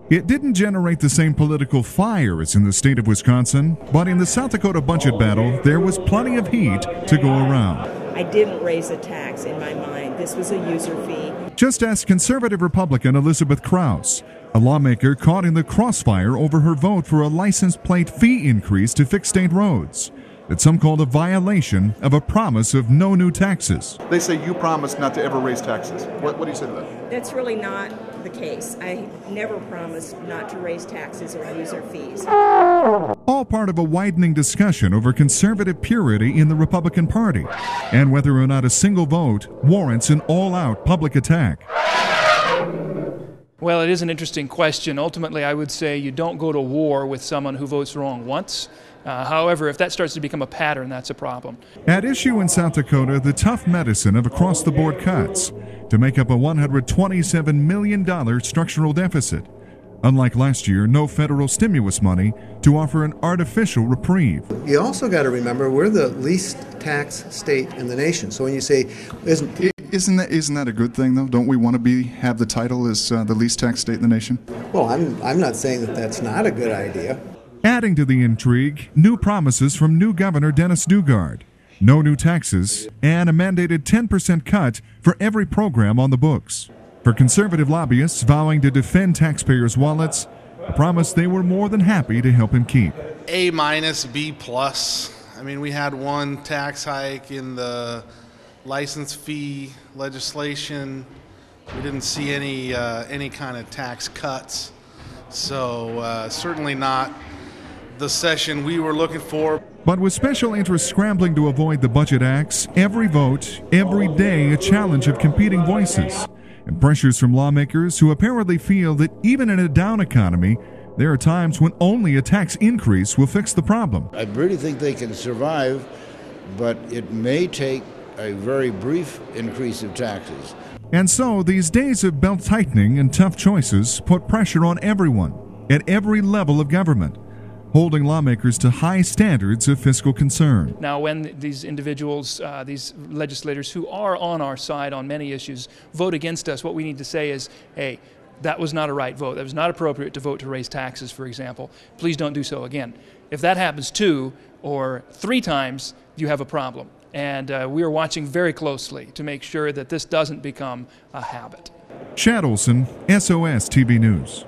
It didn't generate the same political fire as in the state of Wisconsin, but in the South Dakota budget battle, there was plenty of heat to go around. I didn't raise a tax in my mind. This was a user fee. Just ask conservative Republican Elizabeth Krause, a lawmaker caught in the crossfire over her vote for a license plate fee increase to fix state roads that some called a violation of a promise of no new taxes. They say you promised not to ever raise taxes. What do you say to that? That's really not the case. I never promised not to raise taxes or user fees. All part of a widening discussion over conservative purity in the Republican Party and whether or not a single vote warrants an all-out public attack. Well, it is an interesting question. Ultimately, I would say you don't go to war with someone who votes wrong once. However, if that starts to become a pattern, that's a problem. At issue in South Dakota, the tough medicine of across-the-board cuts to make up a $127 million structural deficit. Unlike last year, no federal stimulus money to offer an artificial reprieve. You also got to remember we're the least taxed state in the nation. So when you say, Isn't that a good thing, though? Don't we want to have the title as the least taxed state in the nation? well, I'm not saying that that's not a good idea. Adding to the intrigue, new promises from new Governor Dennis Dugard, no new taxes, and a mandated 10% cut for every program on the books. For conservative lobbyists vowing to defend taxpayers' wallets, a promise they were more than happy to help him keep. A-, B+. I mean, we had one tax hike in the license fee legislation. We didn't see any kind of tax cuts. So certainly not the session we were looking for. But with special interests scrambling to avoid the budget acts, every vote, every day a challenge of competing voices, and pressures from lawmakers who apparently feel that even in a down economy, there are times when only a tax increase will fix the problem. I really think they can survive, but it may take a very brief increase of taxes. And so these days of belt tightening and tough choices put pressure on everyone at every level of government, holding lawmakers to high standards of fiscal concern. Now, when these individuals, these legislators who are on our side on many issues, vote against us, what we need to say is, hey, that was not a right vote. That was not appropriate to vote to raise taxes, for example. Please don't do so again. If that happens 2 or 3 times, you have a problem. And we are watching very closely to make sure that this doesn't become a habit. Shad Olson, SOS-TV News.